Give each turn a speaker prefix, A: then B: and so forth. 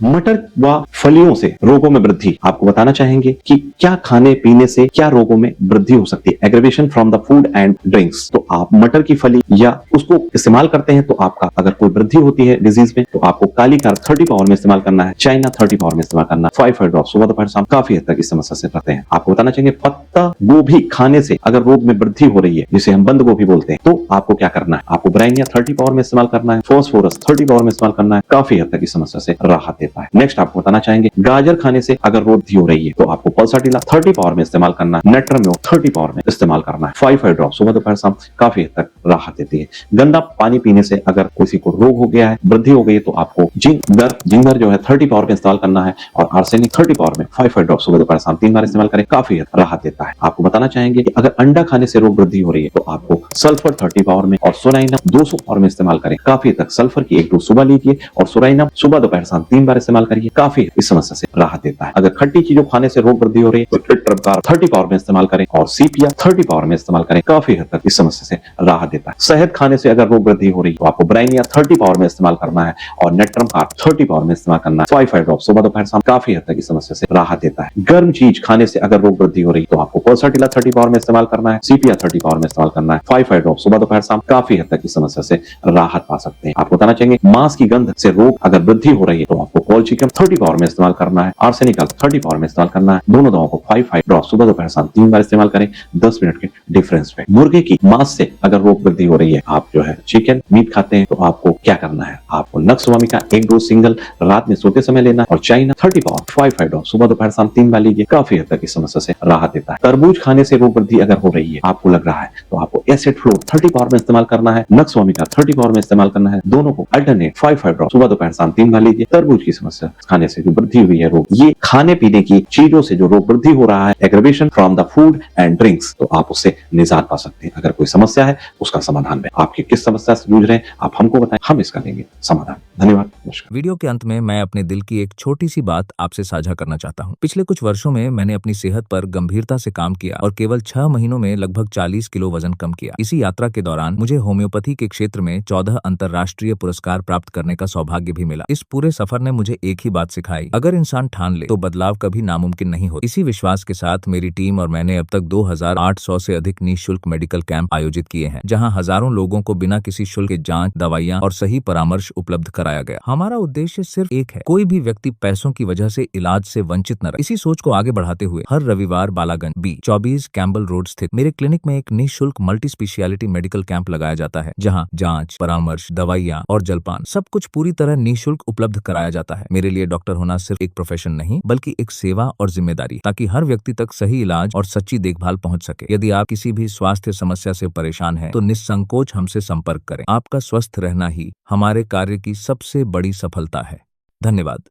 A: मटर व फलियों से रोगों में वृद्धि। आपको बताना चाहेंगे कि क्या खाने पीने से क्या रोगों में वृद्धि हो सकती है। Aggravation from the food and drinks. तो आप मटर की फली या उसको इस्तेमाल करते हैं तो आपका अगर कोई वृद्धि होती है डिजीज में तो आपको काली खार 30 पावर में इस्तेमाल करना है, चाइना 30 पावर में इस्तेमाल करना है, 5 ड्रॉप सुबह दोपहर शाम काफी हद तक इस समस्या से रहते हैं। आपको बताना चाहिए पत्ता गोभी खाने से अगर रोग में वृद्धि हो रही है, जिसे हम बंद गोभी बोलते हैं, तो आपको क्या करना है, आपको ब्राइनिया 30 पावर में इस्तेमाल करना है, फॉस्फोरस 30 पावर में इस्तेमाल करना है, काफी हद तक इस समस्या से राहत देता है। नेक्स्ट आपको बताना चाहेंगे गाजर खाने से अगर वृद्धि हो रही है तो आपको पल्साटिला 30 पावर में इस्तेमाल करना है, नेट्रम्यो 30 पावर में इस्तेमाल करना है, 5 ड्रॉप सुबह दोपहर शाम काफी हद तक राहत देती है। गंदा पानी पीने से अगर किसी को रोग हो गया है, वृद्धि हो गई है, तो आपको जिंगर जो है 30 पावर में इस्तेमाल करना है और आर्सेनिक 30 पावर में 5 ड्रॉप सुबह दोपहर शाम 3 बार इस्तेमाल करें, काफी राहत देता है। आपको बताना चाहेंगे कि अगर अंडा खाने से रोग वृद्धि हो रही है तो आपको सल्फर 30 पावर में और सोराइनम 200 पावर में इस्तेमाल करें, काफी हद तक। सल्फर की 1 डोज सुबह लीजिए और सोराइनम सुबह दोपहर शाम 3 बार इस्तेमाल करिए, काफी इस समस्या से राहत देता है। अगर खट्टी चीजों खाने से रोग वृद्धि हो रही है तो ट्रिप्टोफैन 30 पावर में इस्तेमाल करें और सीपिया 30 पावर में इस्तेमाल करें, काफी हद तक इस समस्या से राहत देता है। शहद खाने से अगर रोग वृद्धि हो रही है तो आपको ब्राइनिया 30 पावर में इस्तेमाल करना है और नेट्रम कार्ब 30 पावर में इस्तेमाल करना है, 5 ड्रॉप सुबह दोपहर शाम काफी हद तक इस समस्या से राहत देता है। गर्म चीज खाने से अगर रोग वृद्धि हो रही है तो आपको पल्साटिला 30 पावर में इस्तेमाल करना है, सीपिया 30 पावर में इस्तेमाल करना है, 5 ड्रॉप सुबह दोपहर शाम काफी हद तक इस समस्या से राहत पा सकते हैं। आपको बताना चाहिए मांस की गंध से रोग अगर वृद्धि हो रही है तो आपको कॉल्चिकम 30 पावर में इस्तेमाल करना है, आर्सेनिकल 30 पावर में इस्तेमाल करना है। दोनों दवाओं को 5 ड्रॉप सुबह दोपहर शाम 3 बार इस्तेमाल करें 10 मिनट के डिफरेंस पे। मुर्गे की मांस से अगर रोग वृद्धि हो रही है, आप जो है चिकन मीट खाते हैं, तो आपको क्या करना है, आपको नक्सवामी का 1 डोज सिंगल रात में सोते समय लेना है और चाइना 30 पावर 5 ड्रॉप सुबह दोपहर शाम 3 बार लीजिए, काफी हद तक इस समस्या से राहत देता है। तरबूज खाने से रोग वृद्धि अगर हो रही है, आपको लग रहा है, तो आपको एसिड फ्लो 30 पावर में इस्तेमाल करना है, नक्सवामी का 30 पावर में इस्तेमाल करना है। दोनों को अल्टरनेट 5 ड्रॉप सुबह दोपहर शाम 3 बार लीजिए। तरबूज की समस्या खाने से जो वृद्धि हुई है रोग, ये खाने पीने की चीजों से जो रोग वृद्धि हो रहा है, aggravation from the food and drinks, तो आप उससे निजात पा सकते हैं। अगर कोई समस्या है उसका समाधान है। आपकी किस समस्या से जूझ रहे हैं आप हमको बताएं, हम इसका देंगे समाधान। धन्यवाद, नमस्कार।
B: वीडियो के अंत में मैं अपने दिल की एक छोटी सी बात आपसे साझा करना चाहता हूँ। पिछले कुछ वर्षों में मैंने अपनी सेहत पर गंभीरता से काम किया और केवल 6 महीनों में लगभग 40 किलो वजन कम किया। इसी यात्रा के दौरान मुझे होम्योपैथी के क्षेत्र में 14 अंतर्राष्ट्रीय पुरस्कार प्राप्त करने का सौभाग्य भी मिला। इस पूरे सफर ने मुझे एक ही बात सिखाई, अगर इंसान ठान ले तो बदलाव कभी नामुमकिन नहीं होता। इसी विश्वास के साथ मेरी टीम और मैंने अब तक 2800 से अधिक निःशुल्क मेडिकल कैंप आयोजित किए हैं, जहां हजारों लोगों को बिना किसी शुल्क के जांच, दवाइयां और सही परामर्श उपलब्ध कराया गया। हमारा उद्देश्य सिर्फ एक है, कोई भी व्यक्ति पैसों की वजह से इलाज से वंचित न रहे। इसी सोच को आगे बढ़ाते हुए हर रविवार बालागंज B24 कैम्बल रोड स्थित मेरे क्लिनिक में एक निःशुल्क मल्टी स्पेशियलिटी मेडिकल कैंप लगाया जाता है, जहां जांच, परामर्श, दवाइयां और जलपान सब कुछ पूरी तरह निःशुल्क उपलब्ध कराया जाता है। मेरे लिए डॉक्टर होना सिर्फ एक प्रोफेशन नहीं, बल्कि एक सेवा और जिम्मेदारी, ताकि हर व्यक्ति तक सही इलाज और सच्ची देखभाल पहुंच सके। यदि आप किसी भी स्वास्थ्य समस्या से परेशान हैं, तो निस्संकोच हमसे संपर्क करें। आपका स्वस्थ रहना ही हमारे कार्य की सबसे बड़ी सफलता है। धन्यवाद।